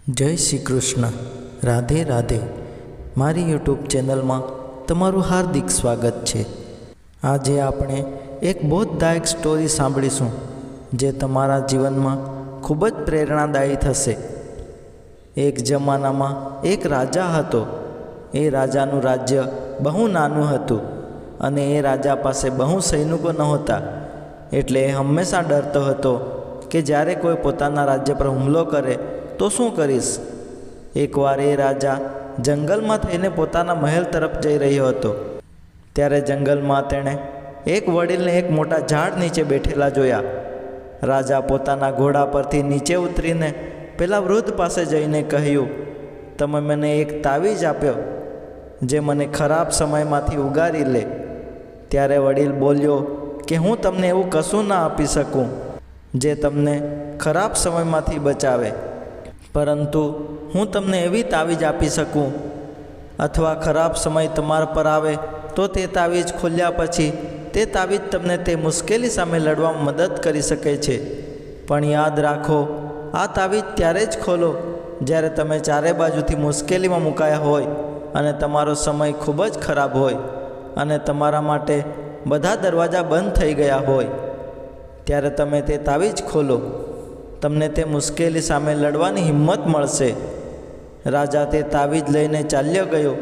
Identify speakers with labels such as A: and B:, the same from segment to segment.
A: જય શ્રી કૃષ્ણ, રાધે રાધે. મારી યુટ્યુબ ચેનલમાં તમારું હાર્દિક સ્વાગત છે. આજે આપણે એક બોધદાયક સ્ટોરી સાંભળીશું જે તમારા જીવનમાં ખૂબ જ પ્રેરણાદાયી થશે. એક જમાનામાં એક રાજા હતો. એ રાજાનું રાજ્ય બહુ નાનું હતું અને એ રાજા પાસે બહુ સૈનિકો નહોતા. એટલે એ હંમેશા ડરતો હતો કે જ્યારે કોઈ પોતાના રાજ્ય પર હુમલો કરે તો શું કરીશ. એકવાર એ રાજા જંગલમાં થઈને પોતાના મહેલ તરફ જઈ રહ્યો હતો. ત્યારે જંગલમાં તેણે એક વડીલને એક મોટા ઝાડ નીચે બેઠેલા જોયા. રાજા પોતાના ઘોડા પરથી નીચે ઉતરીને પેલા વૃદ્ધ પાસે જઈને કહ્યું, તમે મને એક તાવીજ આપ્યો જે મને ખરાબ સમયમાંથી ઉગારી લે. ત્યારે વડીલ બોલ્યો કે હું તમને એવું કશું ના આપી શકું જે તમને ખરાબ સમયમાંથી બચાવે, પરંતુ હું તમને એવી તાવીજ આપી શકું અથવા ખરાબ સમય તમારા પર આવે તો તે તાવીજ ખોલ્યા પછી તે તાવીજ તમને તે મુશ્કેલી સામે લડવામાં મદદ કરી શકે છે. પણ યાદ રાખો, આ તાવીજ ત્યારે જ ખોલો જ્યારે તમે ચારે બાજુથી મુશ્કેલીમાં મુકાયા હોય અને તમારો સમય ખૂબ જ ખરાબ હોય અને તમારા માટે બધા દરવાજા બંધ થઈ ગયા હોય. ત્યારે તમે તે તાવીજ ખોલો, તમને તે મુશ્કેલી સામે લડવાની હિંમત મળશે. રાજા તે તાવીજ લઈને ચાલ્યો ગયો.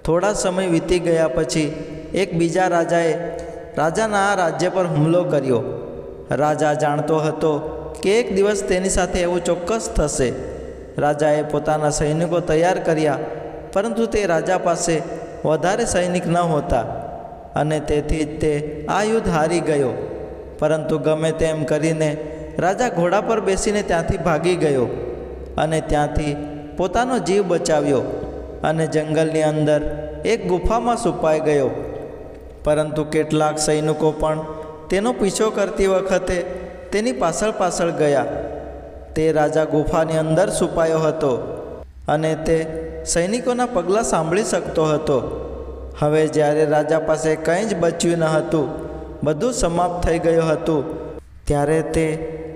A: થોડા સમય વીતી ગયા પછી એક બીજા રાજાએ રાજાના આ રાજ્ય પર હુમલો કર્યો. રાજા જાણતો હતો કે એક દિવસ તેની સાથે એવું ચોક્કસ થશે. રાજાએ પોતાના સૈનિકો તૈયાર કર્યા, પરંતુ તે રાજા પાસે વધારે સૈનિક ન હોતા અને તેથી જ તે આ યુદ્ધ હારી ગયો. પરંતુ ગમે તેમ કરીને રાજા ઘોડા પર બેસીને ત્યાંથી ભાગી ગયો અને ત્યાંથી પોતાનો જીવ બચાવ્યો અને જંગલની અંદર એક ગુફામાં છુપાઈ ગયો. પરંતુ કેટલાક સૈનિકો પણ તેનો પીછો કરતી વખતે તેની પાછળ પાછળ ગયા. તે રાજા ગુફાની અંદર છુપાયો હતો અને તે સૈનિકોના પગલાં સાંભળી શકતો હતો. હવે જ્યારે રાજા પાસે કંઈ જ બચ્યું ન હતું, બધું સમાપ્ત થઈ ગયું હતું, ત્યારે તે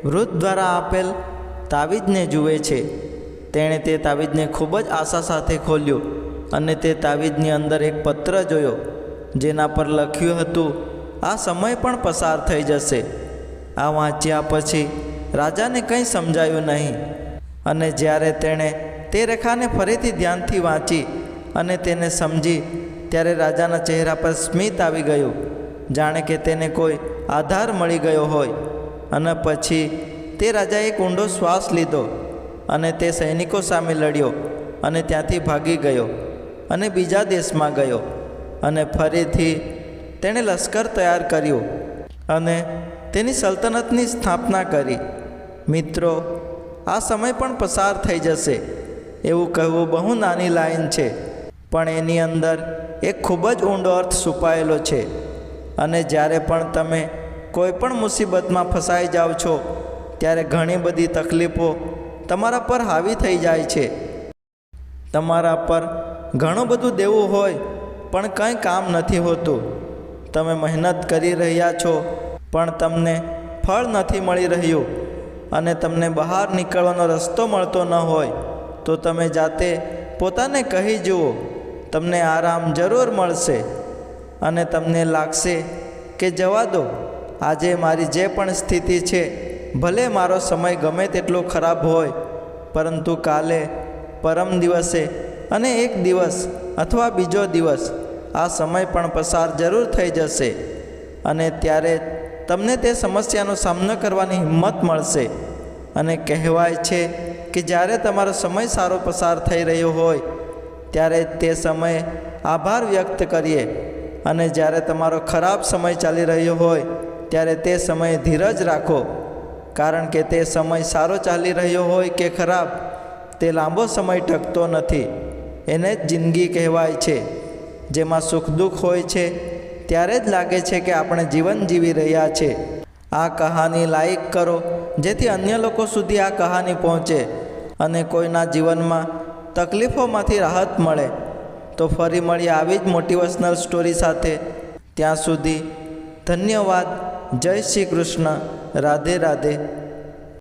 A: વૃદ્ધ દ્વારા આપેલ તાવીજને જુએ છે. તેણે તે તાવીજને ખૂબ જ આશા સાથે ખોલ્યું અને તે તાવીજની અંદર એક પત્ર જોયો જેના પર લખ્યું હતું, આ સમય પણ પસાર થઈ જશે. આ વાંચ્યા પછી રાજાને કંઈ સમજાયું નહીં અને જ્યારે તેણે તે રેખાને ફરીથી ધ્યાનથી વાંચી અને તેને સમજી, ત્યારે રાજાના ચહેરા પર સ્મિત આવી ગયું, જાણે કે તેને કોઈ આધાર મળી ગયો હોય. અને પછી તે રાજાએ એક ઊંડો શ્વાસ લીધો અને તે સૈનિકો સામે લડ્યો અને ત્યાંથી ભાગી ગયો અને બીજા દેશમાં ગયો અને ફરીથી તેણે લશ્કર તૈયાર કર્યું અને તેની સલ્તનતની સ્થાપના કરી. મિત્રો, આ સમય પણ પસાર થઈ જશે એવું કહેવું બહુ નાની લાઈન છે, પણ એની અંદર એક ખૂબ જ ઊંડો અર્થ છુપાયેલો છે. અને જ્યારે પણ તમે કોઈ પણ મુસીબતમાં ફસાઈ જાઓ છો ત્યારે ઘણી બધી તકલીફો તમારા પર હાવી થઈ જાય છે. તમારા પર ઘણું બધું દેવું હોય પણ કંઈ કામ નથી હોતું. તમે મહેનત કરી રહ્યા છો પણ તમને ફળ નથી મળી રહ્યું અને તમને બહાર નીકળવાનો રસ્તો મળતો ન હોય તો તમે જાતે પોતાને કહી જુઓ, તમને આરામ જરૂર મળશે અને તમને લાગશે કે જવા દો, આજે મારી જે પણ સ્થિતિ છે, ભલે મારો સમય ગમે તેટલો ખરાબ હોય, પરંતુ કાલે, પરમ દિવસે અને એક દિવસ અથવા બીજો દિવસ આ સમય પણ પસાર જરૂર થઈ જશે અને ત્યારે તમને તે સમસ્યાનો સામનો કરવાની હિંમત મળશે. અને કહેવાય છે કે જ્યારે તમારો સમય સારો પસાર થઈ રહ્યો હોય ત્યારે તે સમયે આભાર વ્યક્ત કરીએ અને જ્યારે તમારો ખરાબ સમય ચાલી રહ્યો હોય ત્યારે તે સમયે ધીરજ રાખો, કારણ કે તે સમય સારો ચાલી રહ્યો હોય કે ખરાબ, તે લાંબો સમય ટકતો નથી. એને જ જિંદગી કહેવાય છે, જેમાં સુખ દુઃખ હોય છે ત્યારે જ લાગે છે કે આપણે જીવન જીવી રહ્યા છે. આ કહાની લાઈક કરો જેથી અન્ય લોકો સુધી આ કહાની પહોંચે અને કોઈના જીવનમાં તકલીફોમાંથી રાહત મળે. તો ફરી મળીએ આવી જ મોટિવેશનલ સ્ટોરી સાથે. ત્યાં સુધી ધન્યવાદ. જય શ્રી કૃષ્ણ. રાધે રાધે.